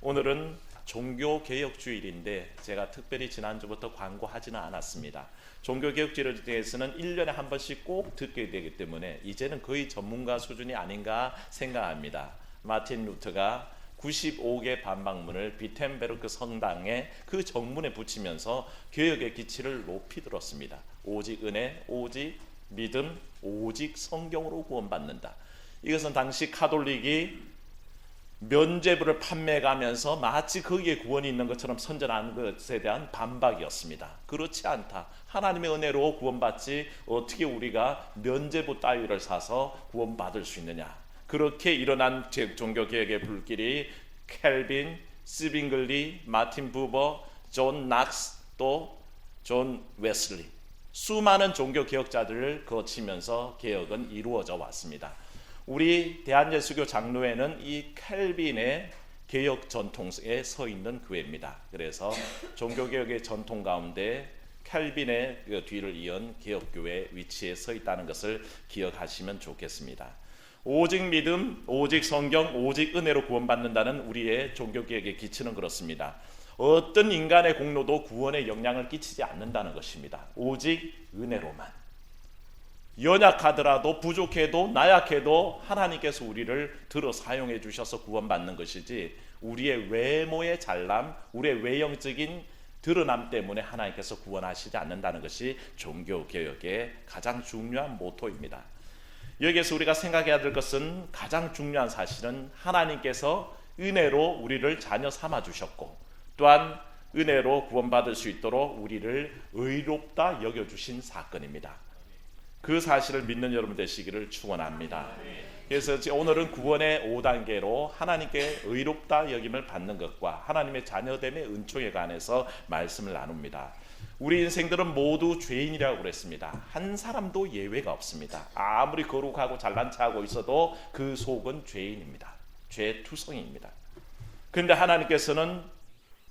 오늘은 종교개혁주일인데 제가 특별히 지난주부터 광고하지는 않았습니다. 종교개혁주일에 대해서는 1년에 한 번씩 꼭 듣게 되기 때문에 이제는 거의 전문가 수준이 아닌가 생각합니다. 마틴 루터가 95개 반박문을 비텐베르크 성당에 그 정문에 붙이면서 개혁의 기치를 높이 들었습니다. 오직 은혜, 오직 믿음, 오직 성경으로 구원받는다. 이것은 당시 카톨릭이 면죄부를 판매가면서 마치 거기에 구원이 있는 것처럼 선전하는 것에 대한 반박이었습니다. 그렇지 않다. 하나님의 은혜로 구원받지 어떻게 우리가 면죄부 따위를 사서 구원받을 수 있느냐. 그렇게 일어난 종교개혁의 불길이 켈빈, 스빙글리, 마틴 부버, 존 낙스, 또 존 웨슬리, 수많은 종교개혁자들을 거치면서 개혁은 이루어져 왔습니다. 우리 대한예수교 장로회는 이 켈빈의 개혁 전통에 서 있는 교회입니다. 그래서 종교개혁의 전통 가운데 켈빈의 그 뒤를 이은 개혁교회 위치에 서 있다는 것을 기억하시면 좋겠습니다. 오직 믿음, 오직 성경, 오직 은혜로 구원받는다는 우리의 종교개혁의 기치는 그렇습니다. 어떤 인간의 공로도 구원에 영향을 끼치지 않는다는 것입니다. 오직 은혜로만. 연약하더라도 부족해도 나약해도 하나님께서 우리를 들어 사용해 주셔서 구원받는 것이지 우리의 외모의 잘남, 우리의 외형적인 드러남 때문에 하나님께서 구원하시지 않는다는 것이 종교개혁의 가장 중요한 모토입니다. 여기에서 우리가 생각해야 될 것은 가장 중요한 사실은 하나님께서 은혜로 우리를 자녀 삼아 주셨고 또한 은혜로 구원받을 수 있도록 우리를 의롭다 여겨주신 사건입니다. 그 사실을 믿는 여러분 되시기를 축원합니다. 그래서 오늘은 구원의 5단계로 하나님께 의롭다 여김을 받는 것과 하나님의 자녀됨의 은총에 관해서 말씀을 나눕니다. 우리 인생들은 모두 죄인이라고 그랬습니다. 한 사람도 예외가 없습니다. 아무리 거룩하고 잘난 체하고 있어도 그 속은 죄인입니다. 죄투성입니다. 그런데 하나님께서는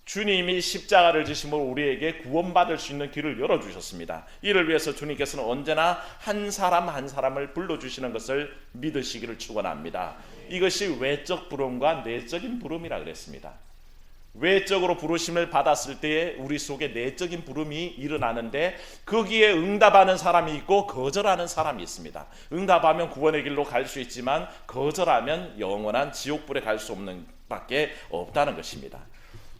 주님이 십자가를 지심으로 우리에게 구원받을 수 있는 길을 열어주셨습니다. 이를 위해서 주님께서는 언제나 한 사람 한 사람을 불러주시는 것을 믿으시기를 축원합니다. 이것이 외적 부름과 내적인 부름이라 그랬습니다. 외적으로 부르심을 받았을 때에 우리 속에 내적인 부름이 일어나는데 거기에 응답하는 사람이 있고 거절하는 사람이 있습니다. 응답하면 구원의 길로 갈 수 있지만 거절하면 영원한 지옥불에 갈 수 없는 밖에 없다는 것입니다.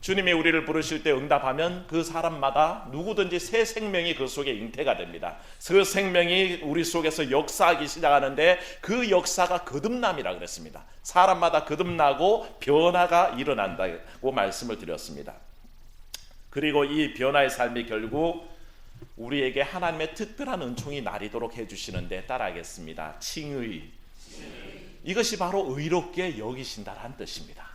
주님이 우리를 부르실 때 응답하면 그 사람마다 누구든지 새 생명이 그 속에 잉태가 됩니다. 그 생명이 우리 속에서 역사하기 시작하는데 그 역사가 거듭남이라고 그랬습니다. 사람마다 거듭나고 변화가 일어난다고 말씀을 드렸습니다. 그리고 이 변화의 삶이 결국 우리에게 하나님의 특별한 은총이 나리도록 해주시는데 따라하겠습니다. 칭의. 이것이 바로 의롭게 여기신다라는 뜻입니다.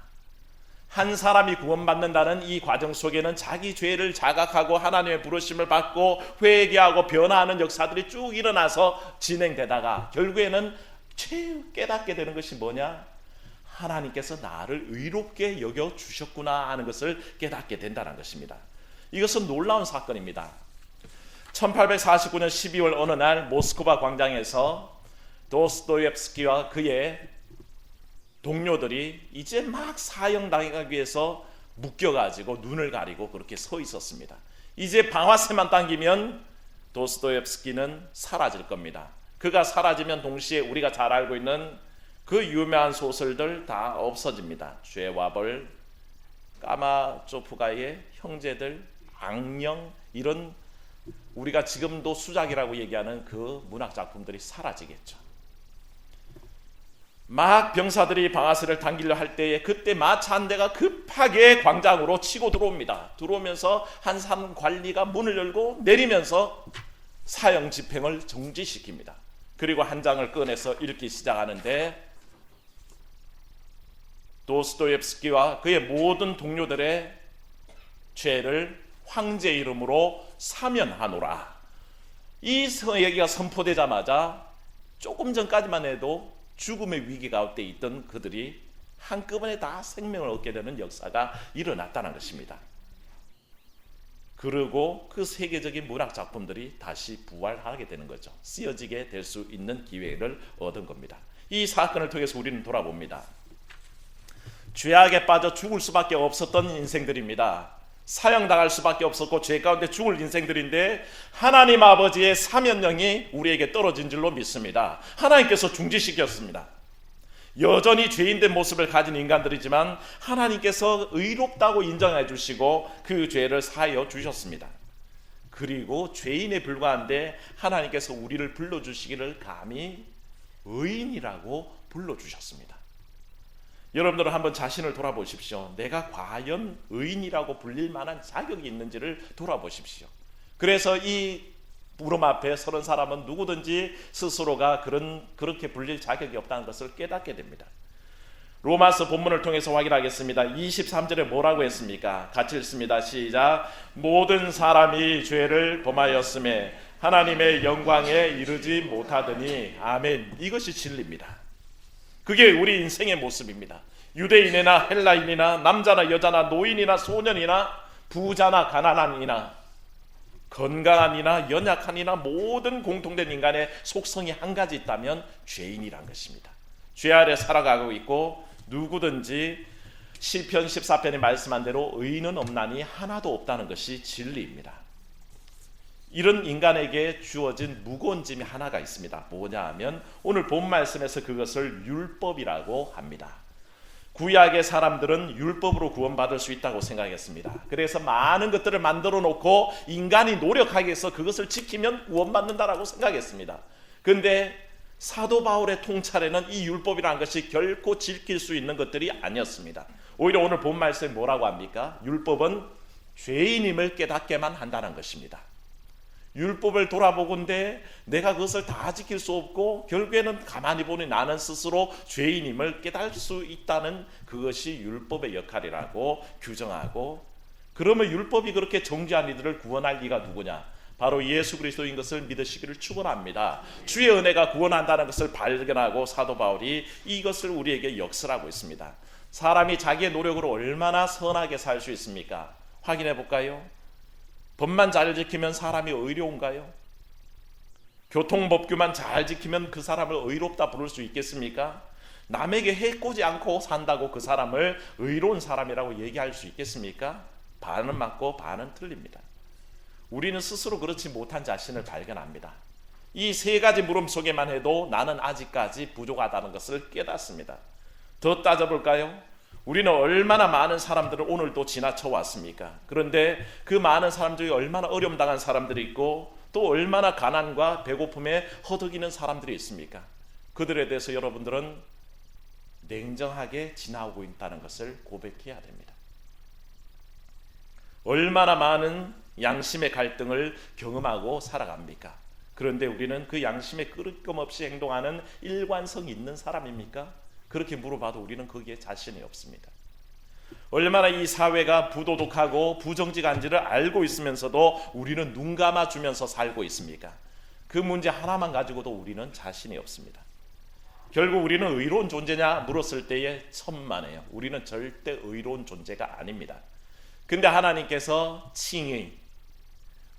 한 사람이 구원받는다는 이 과정 속에는 자기 죄를 자각하고 하나님의 부르심을 받고 회개하고 변화하는 역사들이 쭉 일어나서 진행되다가 결국에는 최후 깨닫게 되는 것이 뭐냐? 하나님께서 나를 의롭게 여겨주셨구나 하는 것을 깨닫게 된다는 것입니다. 이것은 놀라운 사건입니다. 1849년 12월 어느 날 모스크바 광장에서 도스토옙스키와 그의 동료들이 이제 막 사형당하기 위해서 묶여가지고 눈을 가리고 그렇게 서 있었습니다. 이제 방아쇠만 당기면 도스토옙스키는 사라질 겁니다. 그가 사라지면 동시에 우리가 잘 알고 있는 그 유명한 소설들 다 없어집니다. 죄와 벌, 까마조프가의 형제들, 악령, 이런 우리가 지금도 수작이라고 얘기하는 그 문학작품들이 사라지겠죠. 막 병사들이 방아쇠를 당기려 할 때에 그때 마차 한 대가 급하게 광장으로 치고 들어옵니다. 들어오면서 한 사람 관리가 문을 열고 내리면서 사형 집행을 정지시킵니다. 그리고 한 장을 꺼내서 읽기 시작하는데 도스토옙스키와 그의 모든 동료들의 죄를 황제 이름으로 사면하노라. 이 얘기가 선포되자마자 조금 전까지만 해도 죽음의 위기 가운데 있던 그들이 한꺼번에 다 생명을 얻게 되는 역사가 일어났다는 것입니다. 그리고 그 세계적인 문학 작품들이 다시 부활하게 되는 거죠. 쓰여지게 될 수 있는 기회를 얻은 겁니다. 이 사건을 통해서 우리는 돌아봅니다. 죄악에 빠져 죽을 수밖에 없었던 인생들입니다. 사형당할 수밖에 없었고 죄 가운데 죽을 인생들인데 하나님 아버지의 사면령이 우리에게 떨어진 줄로 믿습니다. 하나님께서 중지시켰습니다. 여전히 죄인된 모습을 가진 인간들이지만 하나님께서 의롭다고 인정해 주시고 그 죄를 사하여 주셨습니다. 그리고 죄인에 불과한데 하나님께서 우리를 불러주시기를 감히 의인이라고 불러주셨습니다. 여러분들은 한번 자신을 돌아보십시오. 내가 과연 의인이라고 불릴 만한 자격이 있는지를 돌아보십시오. 그래서 이 물음 앞에 서는 사람은 누구든지 스스로가 그렇게 불릴 자격이 없다는 것을 깨닫게 됩니다. 로마서 본문을 통해서 확인하겠습니다. 23절에 뭐라고 했습니까? 같이 읽습니다. 시작. 모든 사람이 죄를 범하였음에 하나님의 영광에 이르지 못하더니. 아멘. 이것이 진리입니다. 그게 우리 인생의 모습입니다. 유대인이나 헬라인이나 남자나 여자나 노인이나 소년이나 부자나 가난한 이나 건강한 이나 연약한 이나 모든 공통된 인간의 속성이 한 가지 있다면 죄인이란 것입니다. 죄 아래 살아가고 있고 누구든지 시편 14편에 말씀한 대로 의인은 없나니 하나도 없다는 것이 진리입니다. 이런 인간에게 주어진 무거운 짐이 하나가 있습니다. 뭐냐 하면 오늘 본 말씀에서 그것을 율법이라고 합니다. 구약의 사람들은 율법으로 구원받을 수 있다고 생각했습니다. 그래서 많은 것들을 만들어 놓고 인간이 노력하기 위해서 그것을 지키면 구원받는다라고 생각했습니다. 그런데 사도 바울의 통찰에는 이 율법이라는 것이 결코 지킬 수 있는 것들이 아니었습니다. 오히려 오늘 본 말씀에 뭐라고 합니까? 율법은 죄인임을 깨닫게만 한다는 것입니다. 율법을 돌아보건대 내가 그것을 다 지킬 수 없고 결국에는 가만히 보니 나는 스스로 죄인임을 깨달을 수 있다는 그것이 율법의 역할이라고 규정하고, 그러면 율법이 그렇게 정죄한 이들을 구원할 이가 누구냐? 바로 예수 그리스도인 것을 믿으시기를 축원합니다. 주의 은혜가 구원한다는 것을 발견하고 사도 바울이 이것을 우리에게 역설하고 있습니다. 사람이 자기의 노력으로 얼마나 선하게 살 수 있습니까? 확인해 볼까요? 법만 잘 지키면 사람이 의로운가요? 교통법규만 잘 지키면 그 사람을 의롭다 부를 수 있겠습니까? 남에게 해코지 않고 산다고 그 사람을 의로운 사람이라고 얘기할 수 있겠습니까? 반은 맞고 반은 틀립니다. 우리는 스스로 그렇지 못한 자신을 발견합니다. 이 세 가지 물음 속에만 해도 나는 아직까지 부족하다는 것을 깨닫습니다. 더 따져볼까요? 우리는 얼마나 많은 사람들을 오늘도 지나쳐 왔습니까? 그런데 그 많은 사람 중에 얼마나 어려움 당한 사람들이 있고 또 얼마나 가난과 배고픔에 허덕이는 사람들이 있습니까? 그들에 대해서 여러분들은 냉정하게 지나오고 있다는 것을 고백해야 됩니다. 얼마나 많은 양심의 갈등을 경험하고 살아갑니까? 그런데 우리는 그 양심에 끄러낌 없이 행동하는 일관성이 있는 사람입니까? 그렇게 물어봐도 우리는 거기에 자신이 없습니다. 얼마나 이 사회가 부도덕하고 부정직한지를 알고 있으면서도 우리는 눈 감아주면서 살고 있습니까? 그 문제 하나만 가지고도 우리는 자신이 없습니다. 결국 우리는 의로운 존재냐 물었을 때에 천만에요. 우리는 절대 의로운 존재가 아닙니다. 근데 하나님께서 칭의,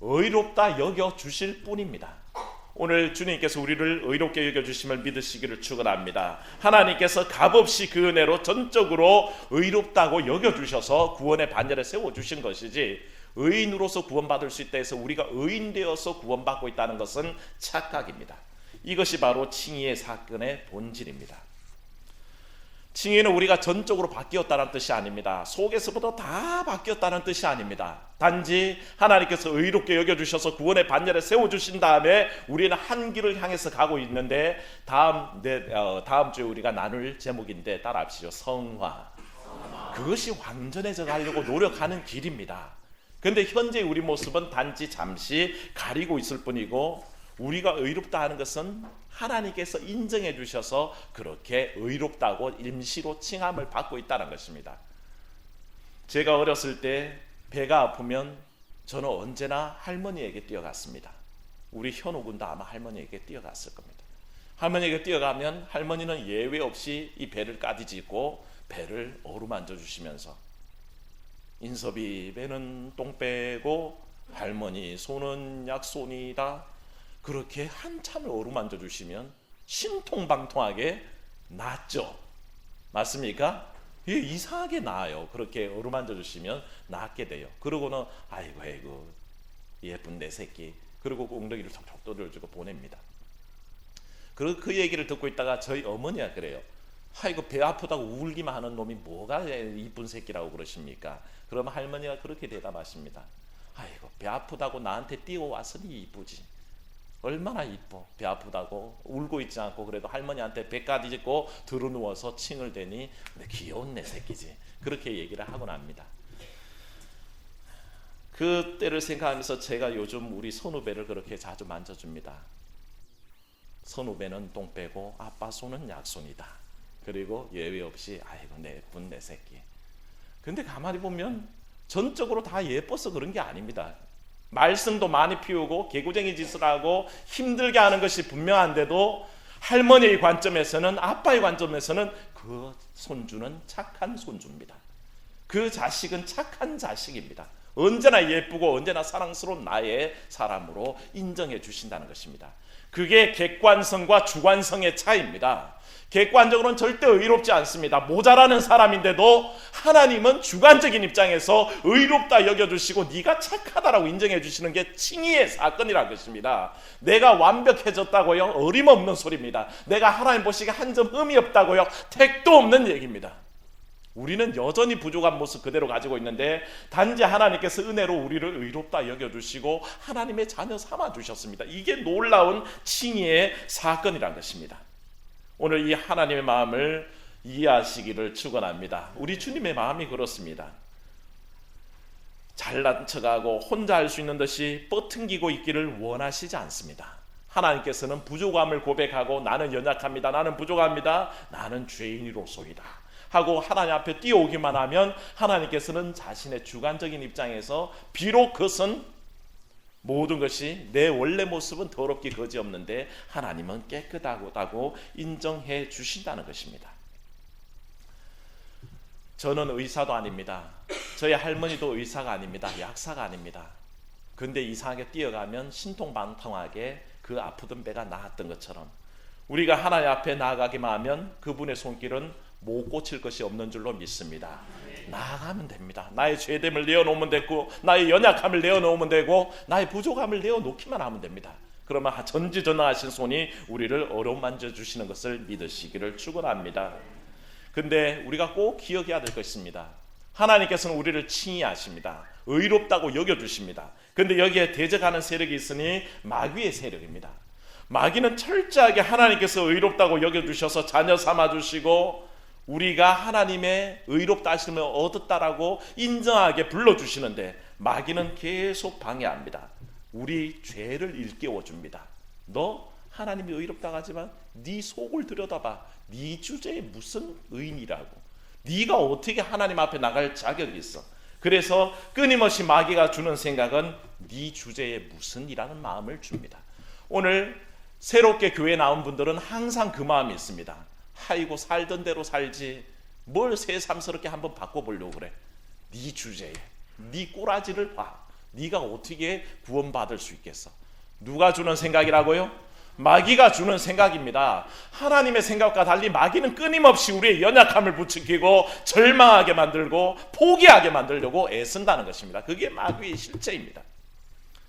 의롭다 여겨주실 뿐입니다. 오늘 주님께서 우리를 의롭게 여겨주심을 믿으시기를 축원합니다. 하나님께서 값없이 그 은혜로 전적으로 의롭다고 여겨주셔서 구원의 반열에 세워주신 것이지, 의인으로서 구원받을 수 있다 해서 우리가 의인 되어서 구원받고 있다는 것은 착각입니다. 이것이 바로 칭의의 사건의 본질입니다. 칭의는 우리가 전적으로 바뀌었다는 뜻이 아닙니다. 속에서부터 다 바뀌었다는 뜻이 아닙니다. 단지 하나님께서 의롭게 여겨주셔서 구원의 반열에 세워주신 다음에 우리는 한 길을 향해서 가고 있는데 다음 주에 우리가 나눌 제목인데 따라합시죠. 성화. 그것이 완전해져 가려고 노력하는 길입니다. 그런데 현재 우리 모습은 단지 잠시 가리고 있을 뿐이고, 우리가 의롭다 하는 것은 하나님께서 인정해 주셔서 그렇게 의롭다고 임시로 칭함을 받고 있다는 것입니다. 제가 어렸을 때 배가 아프면 저는 언제나 할머니에게 뛰어갔습니다. 우리 현우 군도 아마 할머니에게 뛰어갔을 겁니다. 할머니에게 뛰어가면 할머니는 예외 없이 이 배를 까디짓고 배를 어루만져 주시면서, 인섭이 배는 똥 빼고 할머니 손은 약손이다, 그렇게 한참을 어루만져 주시면 신통방통하게 낫죠. 맞습니까? 이게 이상하게 나아요. 그렇게 어루만져 주시면 낫게 돼요. 그러고는 아이고 아이고 예쁜 내 새끼, 그리고 엉덩이를 톡톡 두드려주고 보냅니다. 그리고 그 얘기를 듣고 있다가 저희 어머니가 그래요. 아이고 배 아프다고 울기만 하는 놈이 뭐가 이쁜 새끼라고 그러십니까? 그러면 할머니가 그렇게 대답하십니다. 아이고 배 아프다고 나한테 뛰어왔으니 이쁘지. 얼마나 이뻐. 배 아프다고 울고 있지 않고 그래도 할머니한테 배까지 짚고 들어누워서 칭을 대니 귀여운 내 새끼지. 그렇게 얘기를 하고 납니다. 그때를 생각하면서 제가 요즘 우리 선후배를 그렇게 자주 만져줍니다. 선후배는 똥 빼고 아빠 손은 약손이다. 그리고 예외 없이 아이고 내 예쁜 내 새끼. 근데 가만히 보면 전적으로 다 예뻐서 그런 게 아닙니다. 말썽도 많이 피우고 개구쟁이 짓을 하고 힘들게 하는 것이 분명한데도 할머니의 관점에서는, 아빠의 관점에서는 그 손주는 착한 손주입니다. 그 자식은 착한 자식입니다. 언제나 예쁘고 언제나 사랑스러운 나의 사람으로 인정해 주신다는 것입니다. 그게 객관성과 주관성의 차이입니다. 객관적으로는 절대 의롭지 않습니다. 모자라는 사람인데도 하나님은 주관적인 입장에서 의롭다 여겨주시고 네가 착하다라고 인정해 주시는 게 칭의의 사건이라는 것입니다. 내가 완벽해졌다고요? 어림없는 소리입니다. 내가 하나님 보시기에 한 점 흠이 없다고요? 택도 없는 얘기입니다. 우리는 여전히 부족한 모습 그대로 가지고 있는데 단지 하나님께서 은혜로 우리를 의롭다 여겨주시고 하나님의 자녀 삼아주셨습니다. 이게 놀라운 칭의의 사건이라는 것입니다. 오늘 이 하나님의 마음을 이해하시기를 축원합니다. 우리 주님의 마음이 그렇습니다. 잘난 척하고 혼자 할 수 있는 듯이 뻗팅기고 있기를 원하시지 않습니다. 하나님께서는 부족함을 고백하고 나는 연약합니다, 나는 부족합니다, 나는 죄인이로소이다 하고 하나님 앞에 뛰어오기만 하면 하나님께서는 자신의 주관적인 입장에서 비록 그것은 모든 것이 내 원래 모습은 더럽기 거지없는데 하나님은 깨끗하다고 인정해 주신다는 것입니다. 저는 의사도 아닙니다. 저희 할머니도 의사가 아닙니다. 약사가 아닙니다. 근데 이상하게 뛰어가면 신통방통하게 그 아프던 배가 나았던 것처럼 우리가 하나님 앞에 나아가기만 하면 그분의 손길은 못 고칠 것이 없는 줄로 믿습니다. 나아가면 됩니다. 나의 죄됨을 내어놓으면 되고 나의 연약함을 내어놓으면 되고 나의 부족함을 내어놓기만 하면 됩니다. 그러면 전지전능하신 손이 우리를 어루만져 주시는 것을 믿으시기를 축원합니다. 근데 우리가 꼭 기억해야 될 것입니다. 하나님께서는 우리를 칭의하십니다. 의롭다고 여겨주십니다. 근데 여기에 대적하는 세력이 있으니 마귀의 세력입니다. 마귀는 철저하게 하나님께서 의롭다고 여겨주셔서 자녀 삼아주시고 우리가 하나님의 의롭다 하심을 얻었다라고 인정하게 불러주시는데 마귀는 계속 방해합니다. 우리 죄를 일깨워 줍니다. 너 하나님이 의롭다고 하지만 네 속을 들여다봐. 네 주제에 무슨 의인이라고. 네가 어떻게 하나님 앞에 나갈 자격이 있어. 그래서 끊임없이 마귀가 주는 생각은 네 주제에 무슨 이라는 마음을 줍니다. 오늘 새롭게 교회에 나온 분들은 항상 그 마음이 있습니다. 아이고 살던 대로 살지 뭘 새삼스럽게 한번 바꿔보려고 그래. 네 주제에 네 꼬라지를 봐. 네가 어떻게 구원받을 수 있겠어. 누가 주는 생각이라고요? 마귀가 주는 생각입니다. 하나님의 생각과 달리 마귀는 끊임없이 우리의 연약함을 부추기고 절망하게 만들고 포기하게 만들려고 애쓴다는 것입니다. 그게 마귀의 실체입니다.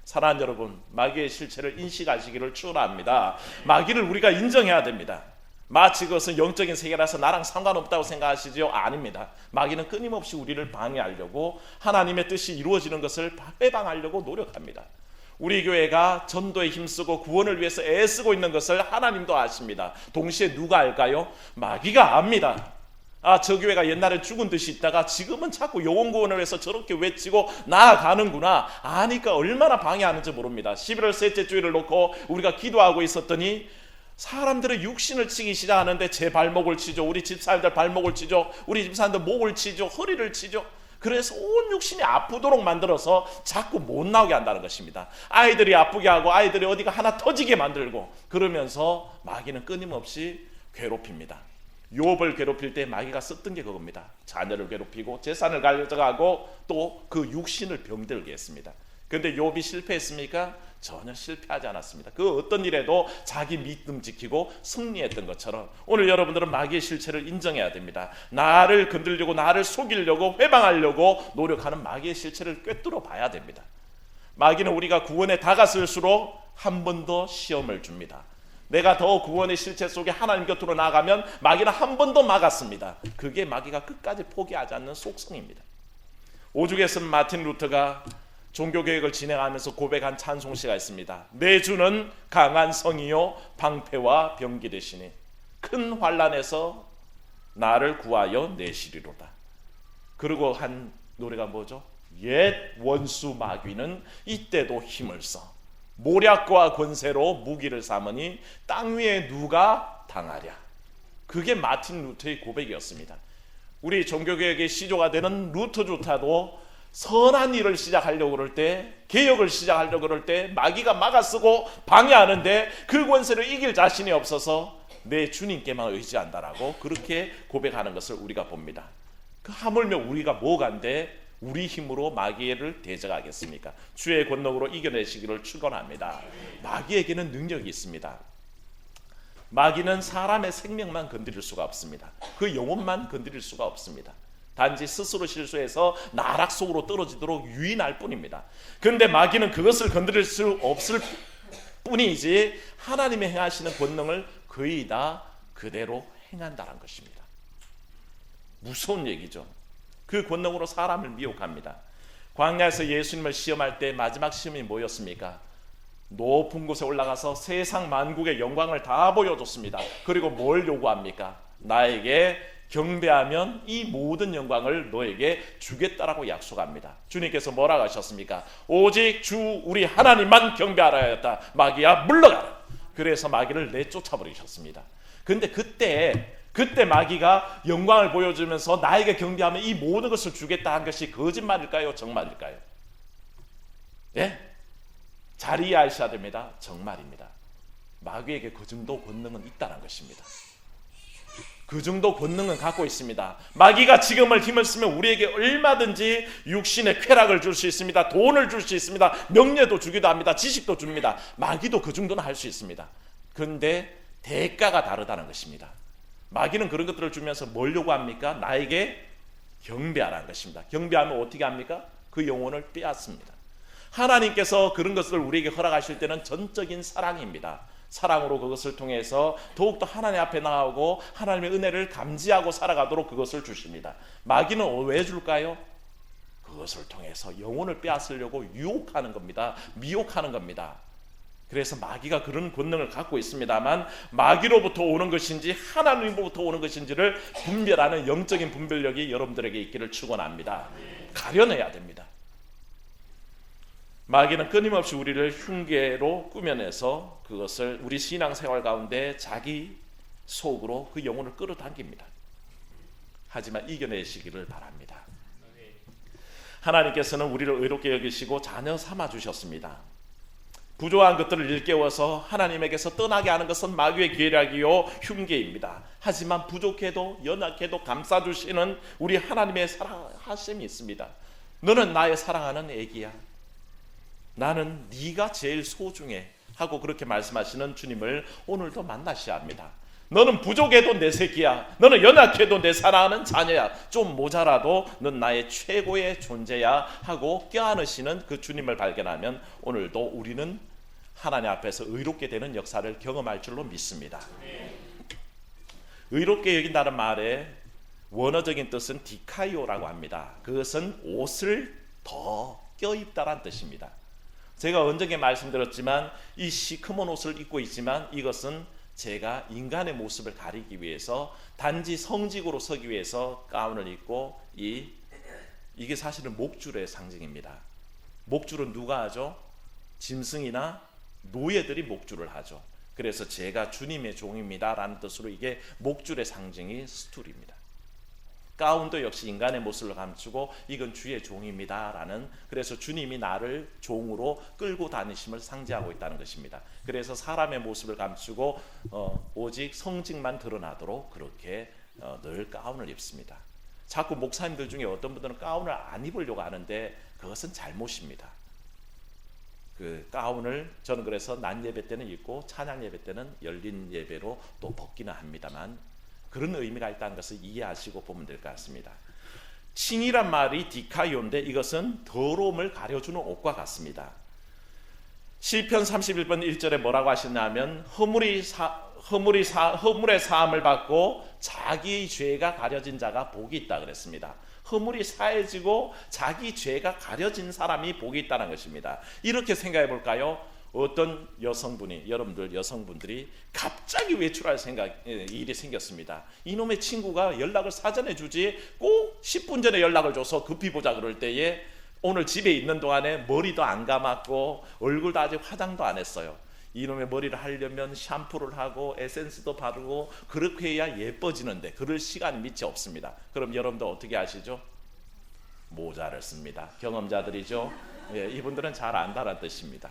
사랑하는 여러분, 마귀의 실체를 인식하시기를 축원합니다. 마귀를 우리가 인정해야 됩니다. 마치 그것은 영적인 세계라서 나랑 상관없다고 생각하시죠? 아닙니다. 마귀는 끊임없이 우리를 방해하려고 하나님의 뜻이 이루어지는 것을 빼방하려고 노력합니다. 우리 교회가 전도에 힘쓰고 구원을 위해서 애쓰고 있는 것을 하나님도 아십니다. 동시에 누가 알까요? 마귀가 압니다. 저 교회가 옛날에 죽은 듯이 있다가 지금은 자꾸 영혼 구원을 위해서 저렇게 외치고 나아가는구나 아니까 얼마나 방해하는지 모릅니다. 11월 셋째 주일을 놓고 우리가 기도하고 있었더니 사람들의 육신을 치기 시작하는데 제 발목을 치죠. 우리 집사님들 발목을 치죠. 우리 집사님들 목을 치죠. 허리를 치죠. 그래서 온 육신이 아프도록 만들어서 자꾸 못 나오게 한다는 것입니다. 아이들이 아프게 하고 아이들이 어디가 하나 터지게 만들고 그러면서 마귀는 끊임없이 괴롭힙니다. 욥을 괴롭힐 때 마귀가 썼던 게 그겁니다. 자녀를 괴롭히고 재산을 가져가고 또 그 육신을 병들게 했습니다. 그런데 욥이 실패했습니까? 전혀 실패하지 않았습니다. 그 어떤 일에도 자기 믿음 지키고 승리했던 것처럼 오늘 여러분들은 마귀의 실체를 인정해야 됩니다. 나를 건드리려고, 나를 속이려고, 회방하려고 노력하는 마귀의 실체를 꿰뚫어 봐야 됩니다. 마귀는 우리가 구원에 다가설수록 한 번 더 시험을 줍니다. 내가 더 구원의 실체 속에 하나님 곁으로 나가면 마귀는 한 번 더 막았습니다. 그게 마귀가 끝까지 포기하지 않는 속성입니다. 오죽했으면 마틴 루터가 종교개혁을 진행하면서 고백한 찬송시가 있습니다. 내 주는 강한 성이요 방패와 병기 되시니 큰 환난에서 나를 구하여 내시리로다. 그리고 한 노래가 뭐죠? 옛 원수 마귀는 이때도 힘을 써 모략과 권세로 무기를 삼으니 땅 위에 누가 당하랴. 그게 마틴 루터의 고백이었습니다. 우리 종교개혁의 시조가 되는 루터조차도 선한 일을 시작하려고 그럴 때, 개혁을 시작하려고 그럴 때 마귀가 막아쓰고 방해하는데 그 권세를 이길 자신이 없어서 내 주님께만 의지한다라고 그렇게 고백하는 것을 우리가 봅니다. 그 하물며 우리가 뭐간데 우리 힘으로 마귀를 대적하겠습니까? 주의 권능으로 이겨내시기를 축원합니다. 마귀에게는 능력이 있습니다. 마귀는 사람의 생명만 건드릴 수가 없습니다. 그 영혼만 건드릴 수가 없습니다. 단지 스스로 실수해서 나락 속으로 떨어지도록 유인할 뿐입니다. 그런데 마귀는 그것을 건드릴 수 없을 뿐이지 하나님이 행하시는 권능을 거의 다 그대로 행한다는 것입니다. 무서운 얘기죠. 그 권능으로 사람을 미혹합니다. 광야에서 예수님을 시험할 때 마지막 시험이 뭐였습니까? 높은 곳에 올라가서 세상 만국의 영광을 다 보여줬습니다. 그리고 뭘 요구합니까? 나에게 경배하면 이 모든 영광을 너에게 주겠다라고 약속합니다. 주님께서 뭐라고 하셨습니까? 오직 주 우리 하나님만 경배하라 하였다. 마귀야 물러가라. 그래서 마귀를 내쫓아버리셨습니다. 그런데 그때 마귀가 영광을 보여주면서 나에게 경배하면 이 모든 것을 주겠다 한 것이 거짓말일까요? 정말일까요? 예? 잘 이해하셔야 됩니다. 정말입니다. 마귀에게 그 정도 권능은 있다는 것입니다. 그 정도 권능은 갖고 있습니다. 마귀가 지금을 힘을 쓰면 우리에게 얼마든지 육신의 쾌락을 줄 수 있습니다. 돈을 줄 수 있습니다. 명예도 주기도 합니다. 지식도 줍니다. 마귀도 그 정도는 할 수 있습니다. 그런데 대가가 다르다는 것입니다. 마귀는 그런 것들을 주면서 뭘 요구합니까? 나에게 경배하라는 것입니다. 경배하면 어떻게 합니까? 그 영혼을 빼앗습니다. 하나님께서 그런 것을 우리에게 허락하실 때는 전적인 사랑입니다. 사랑으로 그것을 통해서 더욱더 하나님 앞에 나아오고 하나님의 은혜를 감지하고 살아가도록 그것을 주십니다. 마귀는 왜 줄까요? 그것을 통해서 영혼을 빼앗으려고 유혹하는 겁니다. 미혹하는 겁니다. 그래서 마귀가 그런 권능을 갖고 있습니다만 마귀로부터 오는 것인지 하나님으로부터 오는 것인지를 분별하는 영적인 분별력이 여러분들에게 있기를 축원합니다. 가려내야 됩니다. 마귀는 끊임없이 우리를 흉계로 꾸며내서 그것을 우리 신앙생활 가운데 자기 속으로 그 영혼을 끌어당깁니다. 하지만 이겨내시기를 바랍니다. 하나님께서는 우리를 의롭게 여기시고 자녀 삼아 주셨습니다. 부조한 것들을 일깨워서 하나님에게서 떠나게 하는 것은 마귀의 계략이요 흉계입니다. 하지만 부족해도 연약해도 감싸주시는 우리 하나님의 사랑하심이 있습니다. 너는 나의 사랑하는 애기야. 나는 네가 제일 소중해 하고 그렇게 말씀하시는 주님을 오늘도 만나셔야 합니다. 너는 부족해도 내 새끼야. 너는 연약해도 내 사랑하는 자녀야. 좀 모자라도 넌 나의 최고의 존재야 하고 껴안으시는 그 주님을 발견하면 오늘도 우리는 하나님 앞에서 의롭게 되는 역사를 경험할 줄로 믿습니다. 의롭게 여긴다는 말의 원어적인 뜻은 디카이오라고 합니다. 그것은 옷을 더 껴입다란 뜻입니다. 제가 언젠가 말씀드렸지만 이 시커먼 옷을 입고 있지만 이것은 제가 인간의 모습을 가리기 위해서 단지 성직으로 서기 위해서 가운을 입고 이게 사실은 목줄의 상징입니다. 목줄은 누가 하죠? 짐승이나 노예들이 목줄을 하죠. 그래서 제가 주님의 종입니다 라는 뜻으로 이게 목줄의 상징이 스툴입니다. 가운도 역시 인간의 모습을 감추고 이건 주의 종입니다 라는, 그래서 주님이 나를 종으로 끌고 다니심을 상징하고 있다는 것입니다. 그래서 사람의 모습을 감추고 오직 성직만 드러나도록 그렇게 늘 가운을 입습니다. 자꾸 목사님들 중에 어떤 분들은 가운을 안 입으려고 하는데 그것은 잘못입니다. 그 가운을 저는 그래서 낮 예배 때는 입고 찬양 예배 때는 열린 예배로 또 벗기는 합니다만, 그런 의미가 있다는 것을 이해하시고 보면 될 것 같습니다. 칭이란 말이 디카이온데 이것은 더러움을 가려주는 옷과 같습니다. 시편 31편 1절에 뭐라고 하셨냐면 허물의 사함을 받고 자기 죄가 가려진 자가 복이 있다 그랬습니다. 허물이 사해지고 자기 죄가 가려진 사람이 복이 있다는 것입니다. 이렇게 생각해 볼까요? 어떤 여러분들 여성분들이 갑자기 외출할 일이 생겼습니다. 이놈의 친구가 연락을 사전에 주지 꼭 10분 전에 연락을 줘서 급히 보자 그럴 때에 오늘 집에 있는 동안에 머리도 안 감았고 얼굴도 아직 화장도 안 했어요. 이놈의 머리를 하려면 샴푸를 하고 에센스도 바르고 그렇게 해야 예뻐지는데 그럴 시간이 미치 없습니다. 그럼 여러분들 어떻게 하시죠? 모자를 씁니다. 경험자들이죠. 예, 이분들은 잘 안다는 뜻입니다.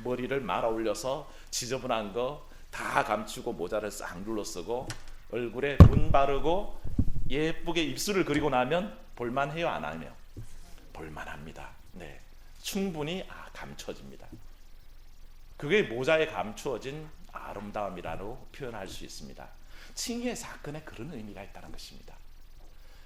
머리를 말아 올려서 지저분한 거 다 감추고 모자를 싹 눌러 쓰고 얼굴에 문 바르고 예쁘게 입술을 그리고 나면 볼만해요, 안 하며? 볼만합니다. 네, 충분히 감춰집니다. 그게 모자에 감추어진 아름다움이라고 표현할 수 있습니다. 칭의의 사건에 그런 의미가 있다는 것입니다.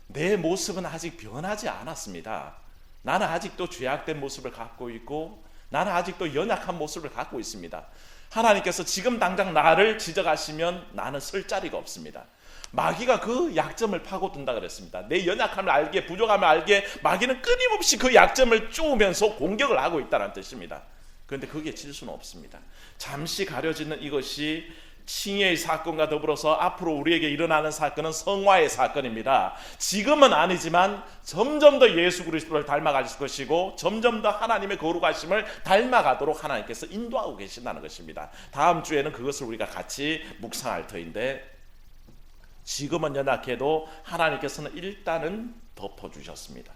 내 모습은 아직 변하지 않았습니다. 나는 아직도 죄악된 모습을 갖고 있고 나는 아직도 연약한 모습을 갖고 있습니다. 하나님께서 지금 당장 나를 지적하시면 나는 설 자리가 없습니다. 마귀가 그 약점을 파고든다 그랬습니다. 내 연약함을 알게, 부족함을 알게 마귀는 끊임없이 그 약점을 쪼으면서 공격을 하고 있다는 뜻입니다. 그런데 그게 질 수는 없습니다. 잠시 가려지는 이것이 칭의의 사건과 더불어서 앞으로 우리에게 일어나는 사건은 성화의 사건입니다. 지금은 아니지만 점점 더 예수 그리스도를 닮아갈 것이고 점점 더 하나님의 거룩하심을 닮아가도록 하나님께서 인도하고 계신다는 것입니다. 다음 주에는 그것을 우리가 같이 묵상할 터인데, 지금은 연약해도 하나님께서는 일단은 덮어주셨습니다.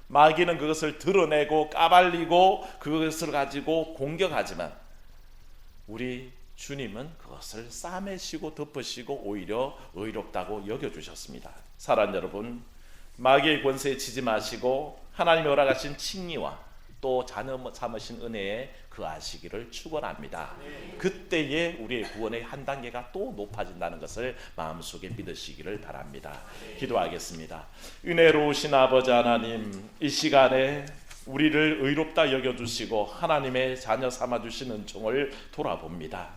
마귀는 그것을 드러내고 까발리고 그것을 가지고 공격하지만 우리 주님은 그것을 싸매시고 덮으시고 오히려 의롭다고 여겨주셨습니다. 사랑하는 여러분, 마귀의 권세에 지지 마시고 하나님이 허락하신 칭의와 또 자녀 삼으신 은혜에 그하시기를 축원합니다. 그때에 우리의 구원의 한 단계가 또 높아진다는 것을 마음속에 믿으시기를 바랍니다. 기도하겠습니다. 은혜로우신 아버지 하나님, 이 시간에 우리를 의롭다 여겨주시고 하나님의 자녀 삼아주신 은총을 돌아봅니다.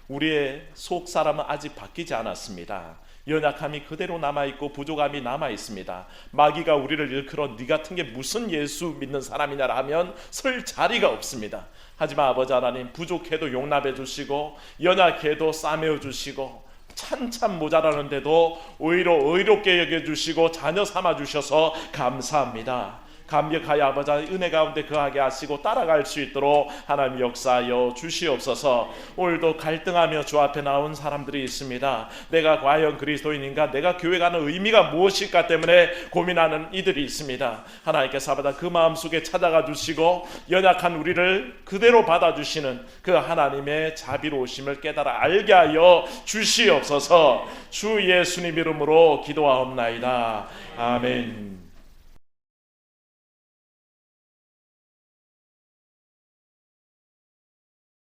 우리의 속사람은 아직 바뀌지 않았습니다. 연약함이 그대로 남아있고 부족함이 남아있습니다. 마귀가 우리를 일컬어 네 같은 게 무슨 예수 믿는 사람이냐 하면 설 자리가 없습니다. 하지만 아버지 하나님, 부족해도 용납해 주시고 연약해도 싸매어 주시고 찬찬 모자라는데도 오히려 의롭게 여겨주시고 자녀 삼아주셔서 감사합니다. 감격하여 아버지 은혜 가운데 거하게 하시고 따라갈 수 있도록 하나님 역사하여 주시옵소서. 오늘도 갈등하며 주 앞에 나온 사람들이 있습니다. 내가 과연 그리스도인인가, 내가 교회 가는 의미가 무엇일까 때문에 고민하는 이들이 있습니다. 하나님께서 아버지 그 마음속에 찾아가 주시고 연약한 우리를 그대로 받아주시는 그 하나님의 자비로우심을 깨달아 알게 하여 주시옵소서. 주 예수님 이름으로 기도하옵나이다. 아멘.